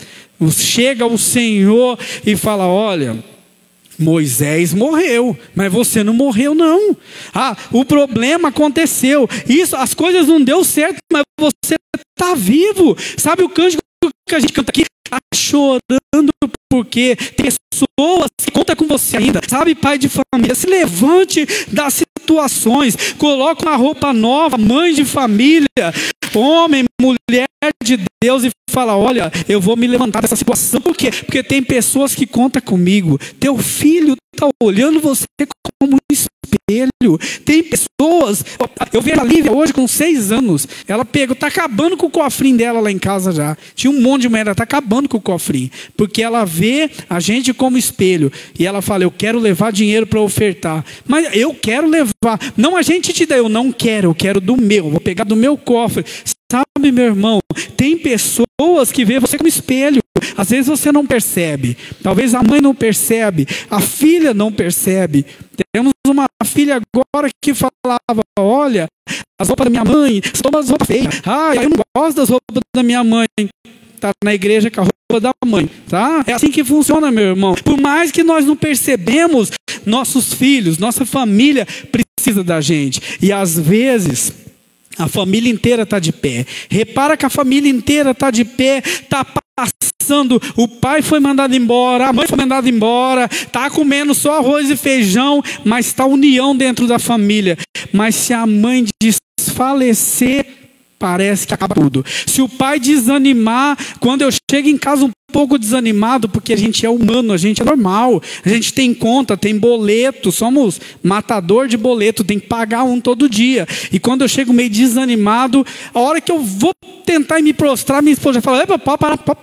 Chega o Senhor e fala, olha, Moisés morreu, mas você não morreu não. O problema aconteceu. Isso, as coisas não deu certo, mas você está vivo. Sabe o cântico que a gente canta aqui? Está chorando porque tem pessoas que contam com você ainda. Sabe, pai de família, se levante das situações, coloque uma roupa nova, mãe de família, homem, mulher de Deus, e fala, olha, eu vou me levantar dessa situação. Por quê? Porque tem pessoas que contam comigo. Teu filho está olhando você como um espelho. Tem pessoas, eu vejo a Lívia hoje com 6 anos, ela está acabando com o cofrinho dela lá em casa já. Tinha um monte de mulher, ela está acabando com o cofrinho, porque ela vê a gente como espelho, e ela fala, eu quero levar dinheiro para ofertar, mas eu quero levar, não a gente te dá, eu não quero, eu quero do meu, vou pegar do meu cofre. Sabe, meu irmão, tem pessoas que vê você como espelho. Às vezes você não percebe, talvez a mãe não percebe, a filha não percebe. Temos uma filha agora que falava, olha, as roupas da minha mãe são as roupas feias. Eu não gosto das roupas da minha mãe. Está na igreja com a roupa da mãe, tá? É assim que funciona, meu irmão. Por mais que nós não percebemos, nossos filhos, nossa família precisa da gente. E às vezes a família inteira está de pé. Repara que a família inteira está de pé, está passando. O pai foi mandado embora, a mãe foi mandada embora, está comendo só arroz e feijão, mas está união dentro da família. Mas se a mãe desfalecer, parece que acaba tudo. Se o pai desanimar, quando eu chego em casa um pouco desanimado, porque a gente é humano, a gente é normal, a gente tem conta, tem boleto, somos matador de boleto, tem que pagar um todo dia. E quando eu chego meio desanimado, a hora que eu vou tentar me prostrar, minha esposa fala,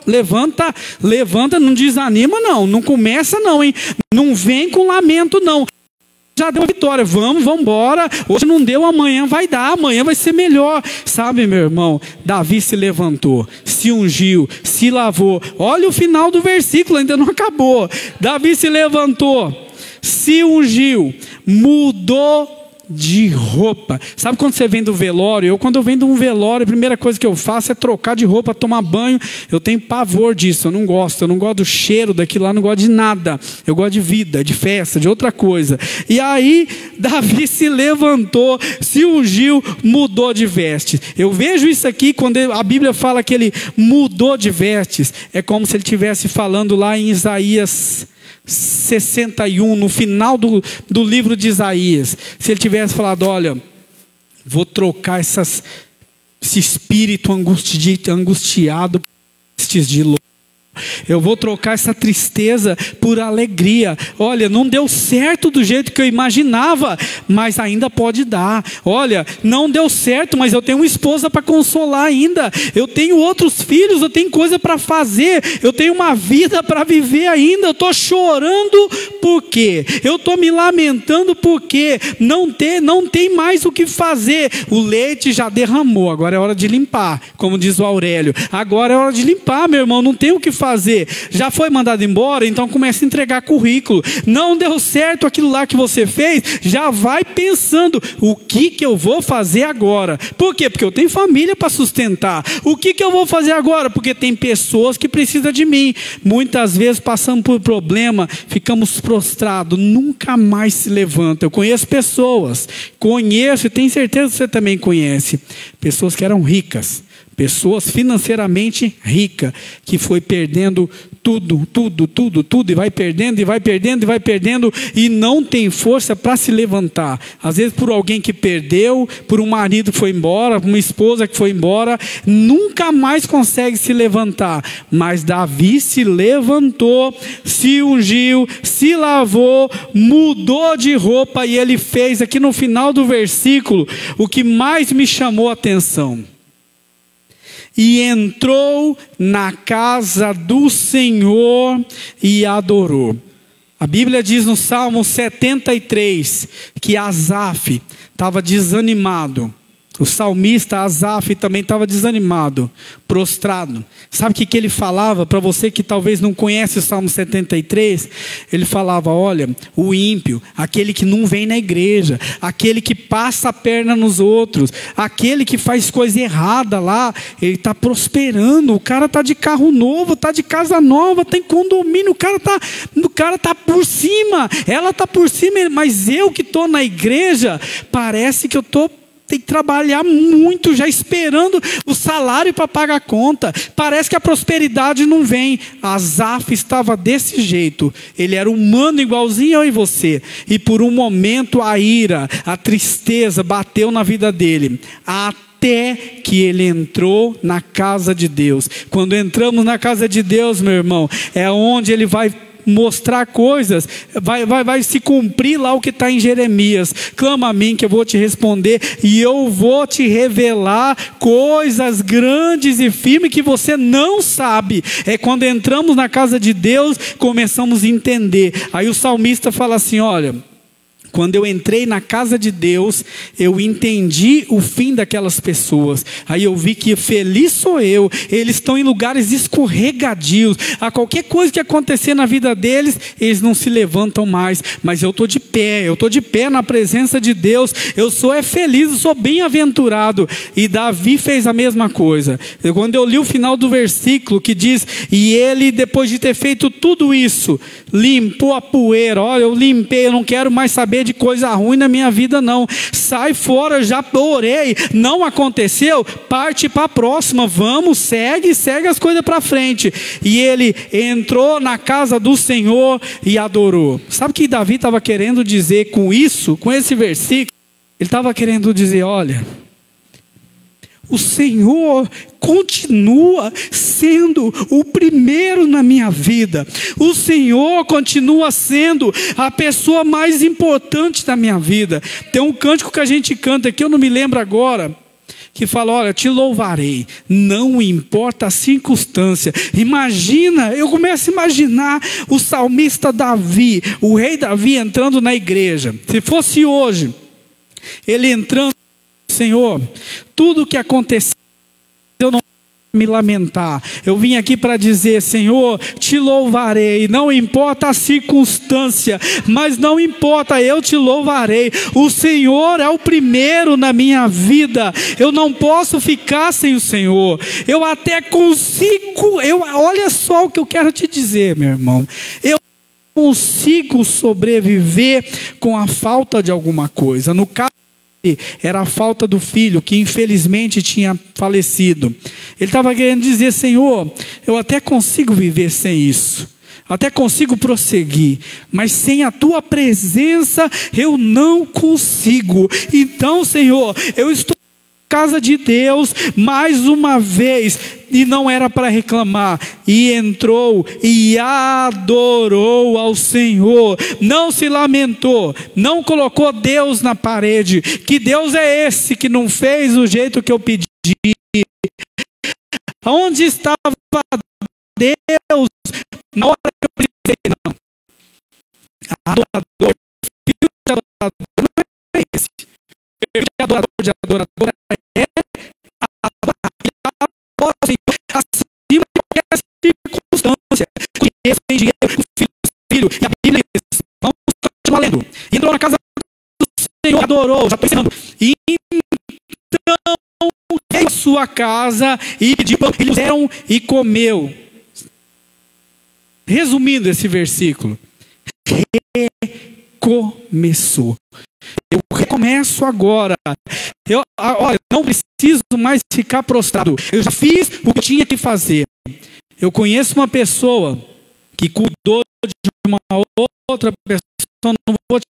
levanta, levanta, não desanima não, não começa não, hein? Não vem com lamento não. Já deu a vitória, vamos embora. Hoje não deu, amanhã vai dar, amanhã vai ser melhor. Sabe, meu irmão, Davi se levantou, se ungiu, se lavou. Olha o final do versículo, ainda não acabou. Davi se levantou, se ungiu, mudou de roupa. Sabe quando você vem do velório? Quando eu venho de um velório, a primeira coisa que eu faço é trocar de roupa, tomar banho. Eu tenho pavor disso, eu não gosto do cheiro daquilo lá, não gosto de nada. Eu gosto de vida, de festa, de outra coisa. E aí, Davi se levantou, se ungiu, mudou de vestes. Eu vejo isso aqui, quando a Bíblia fala que ele mudou de vestes, é como se ele estivesse falando lá em Isaías 61, no final do livro de Isaías. Se ele tivesse falado, olha, vou trocar esse espírito angustiado por vestes de louro. Eu vou trocar essa tristeza por alegria. Olha, não deu certo do jeito que eu imaginava, mas ainda pode dar. Olha, não deu certo, mas eu tenho uma esposa para consolar ainda. Eu tenho outros filhos, eu tenho coisa para fazer. Eu tenho uma vida para viver ainda. Eu estou chorando por quê? Eu estou me lamentando porque não tem mais o que fazer. O leite já derramou, agora é hora de limpar, como diz o Aurélio. Agora é hora de limpar, meu irmão, não tem o que fazer. Já foi mandado embora, então comece a entregar currículo. Não deu certo aquilo lá que você fez, já vai pensando, o que eu vou fazer agora? Por quê? Porque eu tenho família para sustentar. O que eu vou fazer agora? Porque tem pessoas que precisam de mim. Muitas vezes passamos por problema, ficamos prostrados, nunca mais se levanta. Eu conheço pessoas, e tenho certeza que você também conhece, pessoas que eram ricas, pessoas financeiramente ricas, que foi perdendo tudo, e vai perdendo, e não tem força para se levantar. Às vezes por alguém que perdeu, por um marido que foi embora, por uma esposa que foi embora, nunca mais consegue se levantar. Mas Davi se levantou, se ungiu, se lavou, mudou de roupa, e ele fez aqui no final do versículo o que mais me chamou a atenção. E entrou na casa do Senhor e adorou. A Bíblia diz no Salmo 73 que Asaf estava desanimado. O salmista Asaf também estava desanimado, prostrado. Sabe o que ele falava? Para você que talvez não conhece o Salmo 73, ele falava, olha, o ímpio, aquele que não vem na igreja, aquele que passa a perna nos outros, aquele que faz coisa errada lá, ele está prosperando, o cara está de carro novo, está de casa nova, tem condomínio, o cara tá por cima, ela está por cima, mas eu que estou na igreja, parece que eu tem que trabalhar muito, já esperando o salário para pagar a conta. Parece que a prosperidade não vem. Asaf estava desse jeito. Ele era humano igualzinho eu e você. E por um momento a ira, a tristeza bateu na vida dele. Até que ele entrou na casa de Deus. Quando entramos na casa de Deus, meu irmão, é onde ele vai mostrar coisas, vai se cumprir lá o que está em Jeremias. Clama a mim que eu vou te responder, e eu vou te revelar coisas grandes e firmes que você não sabe. É quando entramos na casa de Deus, começamos a entender. Aí o salmista fala assim, olha, quando eu entrei na casa de Deus, eu entendi o fim daquelas pessoas. Aí eu vi que feliz sou eu. Eles estão em lugares escorregadios. A qualquer coisa que acontecer na vida deles, eles não se levantam mais. Mas eu estou de pé. Eu estou de pé na presença de Deus. Eu sou feliz, eu sou bem-aventurado. E Davi fez a mesma coisa. Quando eu li o final do versículo que diz, e ele, depois de ter feito tudo isso, limpou a poeira. Olha, eu limpei, eu não quero mais saber de coisa ruim na minha vida não. Sai fora, já orei, não aconteceu, parte para a próxima, vamos, segue as coisas para frente. E ele entrou na casa do Senhor e adorou. Sabe o que Davi estava querendo dizer com isso, com esse versículo? Ele estava querendo dizer, olha, o Senhor continua sendo o primeiro na minha vida. O Senhor continua sendo a pessoa mais importante da minha vida. Tem um cântico que a gente canta aqui, eu não me lembro agora, que fala, olha, te louvarei, não importa a circunstância. Imagina, eu começo a imaginar o salmista Davi, o rei Davi entrando na igreja. Se fosse hoje, ele entrando, Senhor, tudo o que aconteceu, eu não vou me lamentar. Eu vim aqui para dizer, Senhor, te louvarei. Não importa a circunstância, mas não importa, eu te louvarei. O Senhor é o primeiro na minha vida. Eu não posso ficar sem o Senhor. Eu até consigo, olha só o que eu quero te dizer, meu irmão. Eu consigo sobreviver com a falta de alguma coisa. No caso, era a falta do filho, que infelizmente tinha falecido. Ele estava querendo dizer, Senhor, eu até consigo viver sem isso, até consigo prosseguir, mas sem a tua presença eu não consigo. Então, Senhor, eu estou na casa de Deus mais uma vez. e não era para reclamar, e entrou e adorou ao Senhor, não se lamentou, não colocou Deus na parede. Que Deus é esse que não fez do jeito que eu pedi? Onde estava Deus na hora que eu precisei? Não. Adorador, filho de adorador não é esse. Filho de adoradora é adorar o Senhor acima de qualquer circunstância. Conhece, tem dinheiro, filho, e a Bíblia diz, vamos continuar lendo. Entrou na casa do Senhor, adorou, já estou ensinando. E então veio a sua casa e pediu pão, eles deram e comeu. Resumindo esse versículo, recomeçou. Eu recomeço agora. Olha, não preciso mais ficar prostrado. Eu já fiz o que eu tinha que fazer. Eu conheço uma pessoa que cuidou de uma outra pessoa, não vou te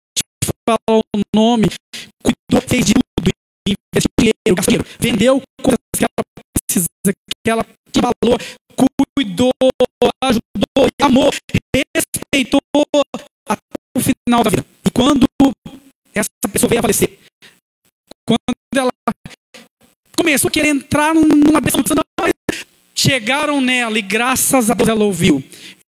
falar o nome, cuidou, fez de tudo, investiu dinheiro, gastou dinheiro, vendeu coisas que ela precisa, que ela tinha valor, cuidou, ajudou, amou, respeitou até o final da vida. E quando essa pessoa veio a falecer, quando ela começou a querer entrar numa bênção, chegaram nela e graças a Deus ela ouviu.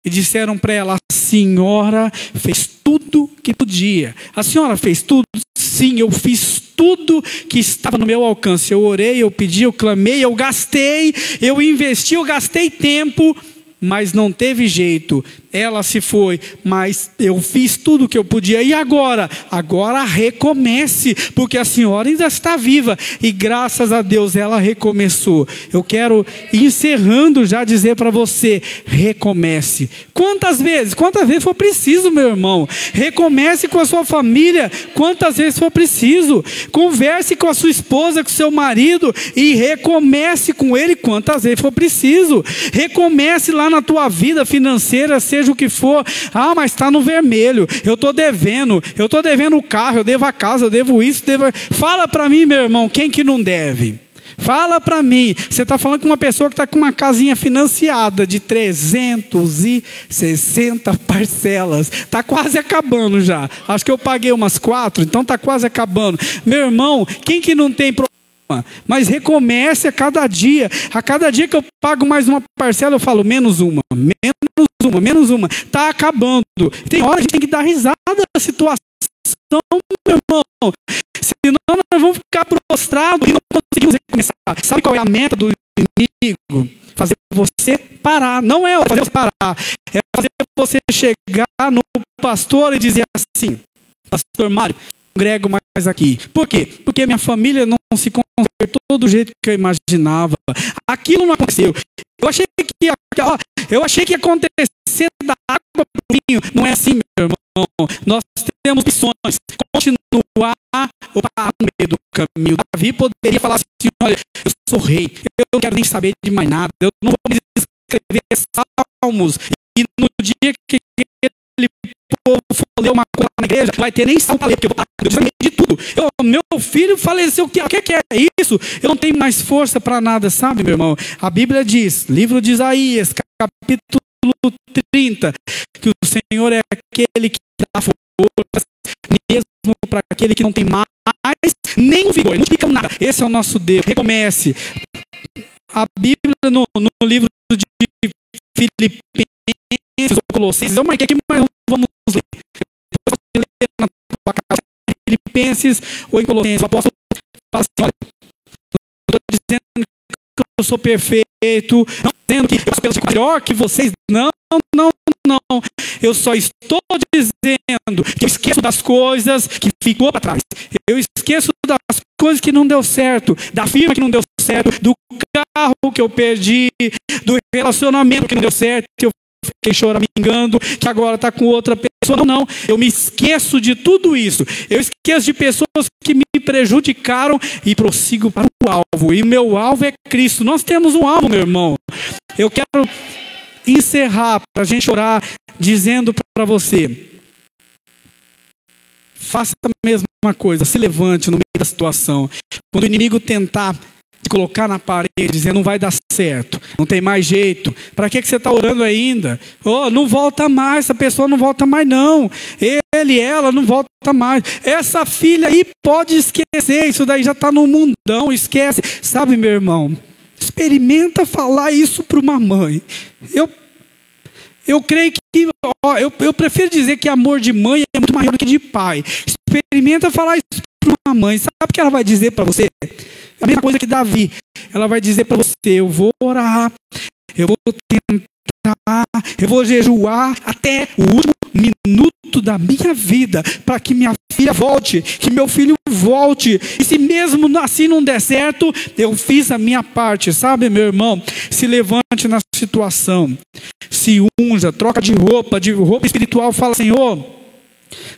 E disseram para ela, a senhora fez tudo que podia. A senhora fez tudo? Sim, eu fiz tudo que estava no meu alcance. Eu orei, eu pedi, eu clamei, eu gastei, eu investi, eu gastei tempo, mas não teve jeito. Ela se foi, mas eu fiz tudo o que eu podia. E agora? Agora recomece, porque a senhora ainda está viva. E graças a Deus ela recomeçou. Eu quero, encerrando, já dizer para você, recomece. Quantas vezes for preciso, meu irmão. Recomece com a sua família, quantas vezes for preciso. Converse com a sua esposa, com o seu marido, e recomece com ele quantas vezes for preciso. Recomece lá na tua vida financeira, seja o que for. Ah, mas está no vermelho, eu estou devendo o carro, eu devo a casa, eu devo isso, Fala para mim, meu irmão, quem que não deve? Fala para mim. Você está falando com uma pessoa que está com uma casinha financiada de 360 parcelas, está quase acabando já. Acho que eu paguei umas 4, então está quase acabando. Meu irmão, quem que não tem problema? Mas recomece a cada dia que eu pago mais uma parcela, eu falo menos uma, está acabando. Tem hora que a gente tem que dar risada da situação, meu irmão, senão nós vamos ficar prostrados e não conseguimos recomeçar. Sabe qual é a meta do inimigo? Fazer você parar. Não é fazer você parar, é fazer você chegar no pastor e dizer assim, pastor Mário, congrego mais aqui. Por quê? Porque minha família não se consertou do jeito que eu imaginava. Aquilo não aconteceu. Eu achei que ia acontecer da água para o vinho. Não é assim, meu irmão. Nós temos missões. Continuar ou parar no meio do caminho. Davi poderia falar assim, olha, eu sou rei. Eu não quero nem saber de mais nada. Eu não vou me escrever salmos. E no dia que ele povo for ler uma coisa na igreja, vai ter nem salmo para ler, porque eu vou estar de tudo. Meu filho faleceu, o que é isso? Eu não tenho mais força para nada, sabe, meu irmão? A Bíblia diz, livro de Isaías, capítulo 30, que o Senhor é aquele que dá força, mesmo para aquele que não tem mais, nem o vigor, não fica nada. Esse é o nosso Deus. Recomece. A Bíblia no livro de Filipenses ou Colossenses, eu marquei aqui, mas não vamos ler. Depois você lê na tua casa, Filipenses ou em Colossenses, o apóstolo fala assim, olha, eu estou dizendo que eu sou perfeito, não dizendo que eu sou melhor que vocês, não. Eu só estou dizendo que eu esqueço das coisas que ficou para trás. Eu esqueço das coisas que não deu certo, da firma que não deu certo, do carro que eu perdi, do relacionamento que não deu certo, eu fiquei choramingando, que agora está com outra pessoa. Não, eu me esqueço de tudo isso. Eu esqueço de pessoas que me prejudicaram e prossigo para o alvo. E meu alvo é Cristo. Nós temos um alvo, meu irmão. Eu quero encerrar para a gente orar, dizendo para você: faça a mesma coisa, se levante no meio da situação. Quando o inimigo tentar se colocar na parede, dizendo não vai dar certo, não tem mais jeito. Para que você está orando ainda? Oh, não volta mais, essa pessoa não volta mais não. Ele, ela não volta mais. Essa filha aí pode esquecer, isso daí já está no mundão, esquece. Sabe, meu irmão, experimenta falar isso para uma mãe. Eu creio que, eu prefiro dizer que amor de mãe é muito maior do que de pai. Experimenta falar isso para uma mãe. Sabe o que ela vai dizer para você? A mesma coisa que Davi. Ela vai dizer para você: eu vou orar, eu vou tentar, eu vou jejuar até o último minuto da minha vida, para que minha filha volte, que meu filho volte. E se mesmo assim não der certo, eu fiz a minha parte. Sabe, meu irmão, se levante na situação, se unja, troca de roupa espiritual, fala: Senhor,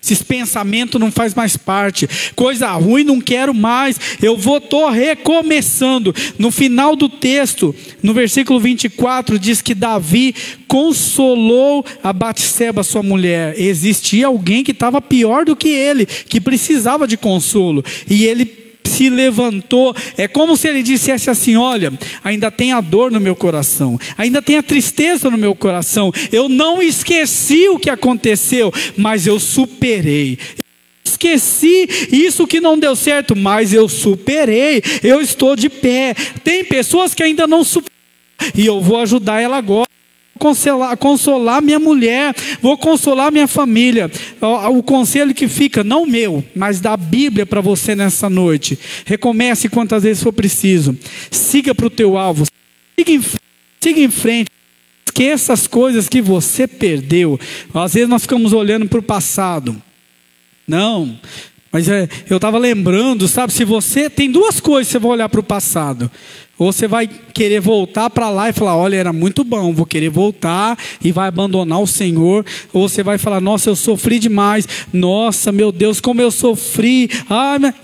esses pensamentos não faz mais parte, coisa ruim não quero mais, estou recomeçando. No final do texto, no versículo 24, diz que Davi consolou a Batseba, sua mulher. Existia alguém que estava pior do que ele, que precisava de consolo, e ele se levantou. É como se ele dissesse assim: olha, ainda tem a dor no meu coração, ainda tem a tristeza no meu coração, eu não esqueci o que aconteceu, mas eu superei. Esqueci isso que não deu certo, mas eu superei, eu estou de pé. Tem pessoas que ainda não superaram, e eu vou ajudar ela agora. Consolar minha mulher, vou consolar minha família. O conselho que fica, não meu, mas da Bíblia para você nessa noite: recomece quantas vezes for preciso, siga para o teu alvo, siga em frente. Esqueça as coisas que você perdeu. Às vezes nós ficamos olhando para o passado. Não, mas eu estava lembrando, sabe, se você tem duas coisas, você vai olhar para o passado. Ou você vai querer voltar para lá e falar: olha, era muito bom, vou querer voltar, e vai abandonar o Senhor. Ou você vai falar: nossa, eu sofri demais, nossa, meu Deus, como eu sofri,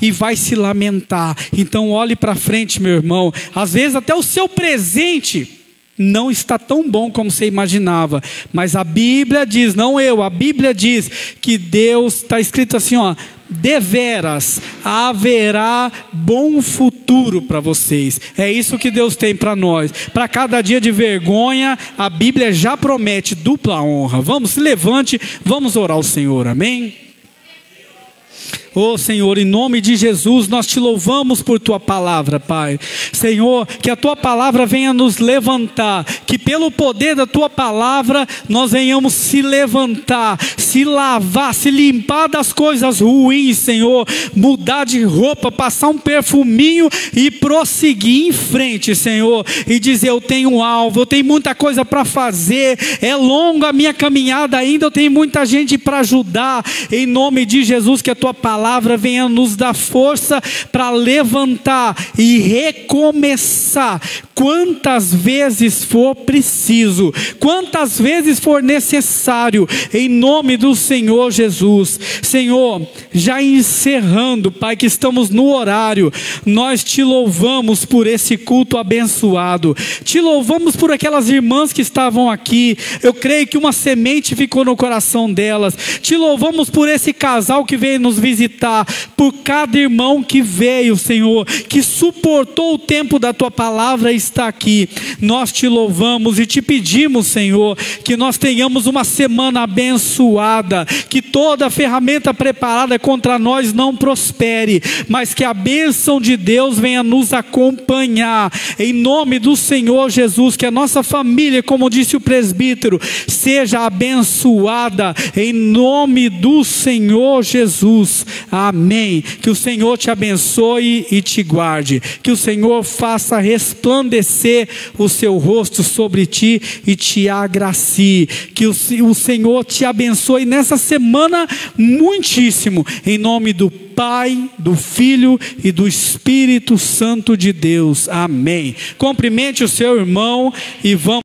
e vai se lamentar. Então olhe para frente, meu irmão. Às vezes até o seu presente não está tão bom como você imaginava, mas a Bíblia diz, não eu, a Bíblia diz que Deus, está escrito assim, ó: deveras haverá bom futuro para vocês. É isso que Deus tem para nós. Para cada dia de vergonha, a Bíblia já promete dupla honra. Vamos, se levante, vamos orar ao Senhor, amém? Oh Senhor, em nome de Jesus, nós te louvamos por tua palavra, Pai. Senhor, que a tua palavra venha nos levantar, que pelo poder da tua palavra nós venhamos se levantar, se lavar, se limpar das coisas ruins, Senhor, mudar de roupa, passar um perfuminho e prosseguir em frente, Senhor, e dizer: eu tenho um alvo, eu tenho muita coisa para fazer, é longa a minha caminhada ainda, eu tenho muita gente para ajudar. Em nome de Jesus, que a tua palavra venha nos dar força para levantar e recomeçar quantas vezes for preciso, quantas vezes for necessário, em nome do Senhor Jesus. Senhor, já encerrando, Pai, que estamos no horário, nós te louvamos por esse culto abençoado, te louvamos por aquelas irmãs que estavam aqui. Eu creio que uma semente ficou no coração delas. Te louvamos por esse casal que veio nos visitar, por cada irmão que veio, Senhor, que suportou o tempo da tua palavra e está aqui. Nós te louvamos e te pedimos, Senhor, que nós tenhamos uma semana abençoada, que toda ferramenta preparada contra nós não prospere, mas que a bênção de Deus venha nos acompanhar, em nome do Senhor Jesus. Que a nossa família, como disse o presbítero, seja abençoada, em nome do Senhor Jesus. Amém. Que o Senhor te abençoe e te guarde. Que o Senhor faça resplandecer o seu rosto sobre ti e te agracie. Que o Senhor te abençoe nessa semana muitíssimo. Em nome do Pai, do Filho e do Espírito Santo de Deus. Amém. Cumprimente o seu irmão e vamos